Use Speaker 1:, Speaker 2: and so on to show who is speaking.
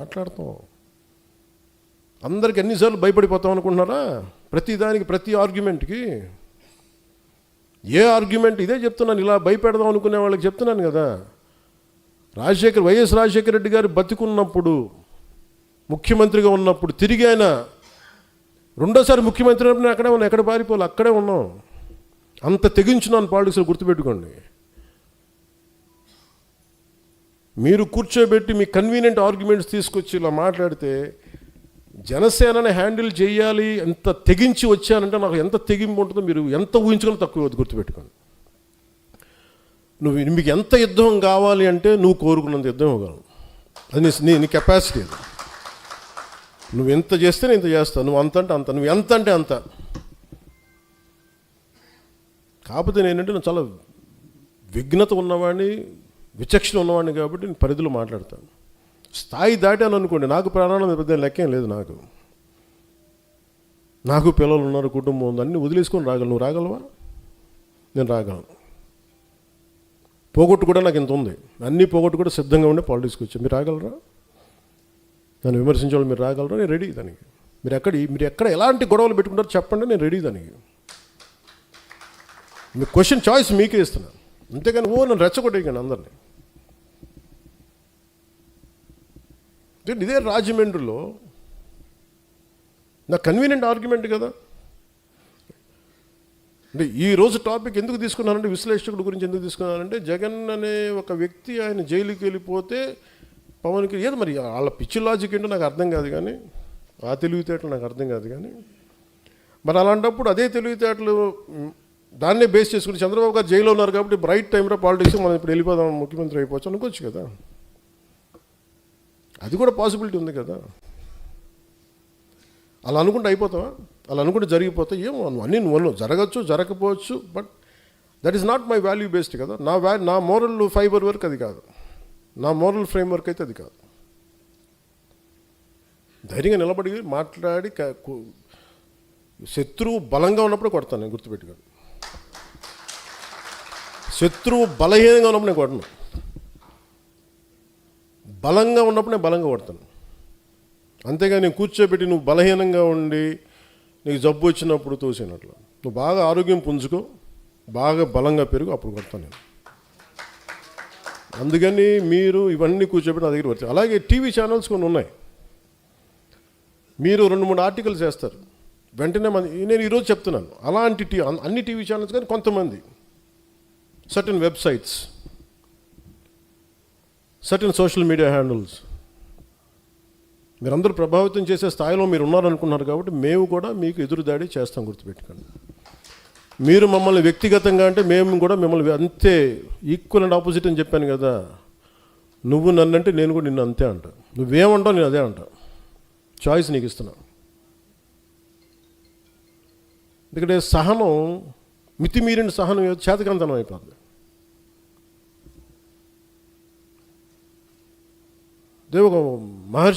Speaker 1: మాట్లాడతాం. అందరికి ఎన్నిసార్లు భయపడిపోతాం అనుకుంటున్నారా? ప్రతిదానికి, ప్రతి ఆర్గ్యుమెంట్కి. ఏ ఆర్గ్యుమెంట్ ఇదే చెప్తున్నాను, ఇలా భయపెడదాం అనుకునే వాళ్ళకి చెప్తున్నాను కదా. వైఎస్ రాజశేఖర రెడ్డి గారు బతికున్నప్పుడు, ముఖ్యమంత్రిగా ఉన్నప్పుడు, తిరిగి ఆయన రెండోసారి ముఖ్యమంత్రి అయినప్పుడు అక్కడే ఉన్నాం, ఎక్కడ పారిపోవాలి, అక్కడే ఉన్నాం. అంత తెగించున్నాను పాలిటిక్స్లో, గుర్తుపెట్టుకోండి. మీరు కూర్చోబెట్టి మీ కన్వీనియంట్ ఆర్గ్యుమెంట్స్ తీసుకొచ్చి ఇలా మాట్లాడితే జనసేనని హ్యాండిల్ చేయాలి, ఎంత తెగించి వచ్చానంటే నాకు ఎంత తెగింపు ఉంటుందో మీరు ఎంత ఊహించుకొని తక్కువ, గుర్తుపెట్టుకోండి. మీకు ఎంత యుద్ధం కావాలి అంటే నువ్వు కోరుకున్నంత యుద్ధం ఇవ్వగలవు. అది నీ కెపాసిటీ. అది నువ్వు ఎంత చేస్తే నేను ఇంత చేస్తాను, నువ్వు అంత అంటే అంత, నువ్వు ఎంత అంటే అంత. కాకపోతే నేనంటే నేను చాలా విఘ్నత ఉన్నవాడిని, విచక్షణ ఉన్నవాడిని కాబట్టి నేను పరిధిలో మాట్లాడతాను. స్థాయి దాటాను అనుకోండి, నాకు ప్రాణాలు పెద్ద లెక్కేం లేదు. నాకు పిల్లలు ఉన్నారు, కుటుంబం ఉంది, అన్నీ వదిలేసుకొని రాగలను. నువ్వు రాగలవా? నేను రాగలను. పోగొట్టు కూడా నాకు ఇంత ఉంది, అన్నీ పోగొట్టు కూడా సిద్ధంగా ఉండే పాలిటిక్స్కి వచ్చాను. మీరు రాగలరా? నన్ను విమర్శించే మీరు రాగలరా? నేను రెడీ దానికి. మీరు ఎక్కడ ఎలాంటి గొడవలు పెట్టుకుంటారో చెప్పండి, నేను రెడీ దానికి. మీ క్వశ్చన్ చాయిస్ మీకే ఇస్తున్నాను, అంతేగాని నన్ను రెచ్చగొట్టేయకండి అందరినీ. ఇదే రాజమండ్రిలో నా కన్వీనియంట్ ఆర్గ్యుమెంట్ కదా. అంటే ఈరోజు టాపిక్ ఎందుకు తీసుకున్నానంటే, విశ్లేషకుడు గురించి ఎందుకు తీసుకున్నానంటే, జగన్ అనే ఒక వ్యక్తి ఆయన జైలుకి వెళ్ళిపోతే పవన్కి ఏదో మరి వాళ్ళ పిచ్చి లాజిక్ ఏంటో నాకు అర్థం కాదు, కానీ ఆ తెలివితేటలు నాకు అర్థం కాదు. కానీ మరి అలాంటప్పుడు అదే తెలివితేటలు దాన్నే బేస్ చేసుకుని చంద్రబాబు గారు జైల్లో ఉన్నారు కాబట్టి రైట్ టైంలో పాలిటిక్స్ మనం ఇప్పుడు వెళ్ళిపోదాం, ముఖ్యమంత్రి అయిపోవచ్చు అనుకోవచ్చు కదా. అది కూడా పాసిబిలిటీ ఉంది కదా. అలా అనుకుంటే అయిపోతావా? అలా అనుకుంటే జరిగిపోతే ఏమో అన్నీ నువ్వు జరగచ్చు, జరగకపోవచ్చు. But that is not my value based కదా. నా మోరల్ ఫైబర్ వర్క్ అది కాదు, నా మోరల్ ఫ్రేమ్ వర్క్ అయితే అది కాదు. ధైర్యంగా నిలబడి మాట్లాడి, శత్రువు బలంగా ఉన్నప్పుడు కొడతాను నేను, గుర్తుపెట్టుకోండి. శత్రువు బలహీనంగా ఉన్నప్పుడు నేను కొడను, బలంగా ఉన్నప్పుడు నేను బలంగా కొడతాను. అంతేగాని నేను కూర్చోబెట్టి నువ్వు బలహీనంగా ఉండి నీకు జబ్బు వచ్చినప్పుడు తోసినట్లు. నువ్వు బాగా ఆరోగ్యం పుంజుకో, బాగా బలంగా పెరుగు, అప్పుడు కొడతాను నేను. అందుకని మీరు ఇవన్నీ కూర్చోబెట్టి నా దగ్గర వచ్చాయి. అలాగే టీవీ ఛానల్స్ కొన్ని ఉన్నాయి, మీరు 2-3 ఆర్టికల్స్ వేస్తారు, వెంటనే నేను ఈరోజు చెప్తున్నాను, అలాంటి అన్ని టీవీ ఛానల్స్ కానీ కొంతమంది certain websites, certain social media handles, మీరందరూ ప్రభావితం చేసే స్థాయిలో మీరు ఉన్నారనుకున్నారు కాబట్టి మేము కూడా మీకు ఎదురుదాడి చేస్తాం, గుర్తుపెట్టుకోండి. మీరు మమ్మల్ని వ్యక్తిగతంగా అంటే మేము కూడా మిమ్మల్ని అంతే ఈక్వల్ అండ్ ఆపోజిట్ అని చెప్పాను కదా. నువ్వు నన్నంటే నేను కూడా నిన్ను అంతే అంట, నువ్వేమంటావు నేను అదే అంట. చాయిస్ నీకు ఇస్తున్నా. ఎందుకంటే సహనం, మితిమీరిన సహనం చేతకంతనం అయిపోతుంది. దేవు మహర్షి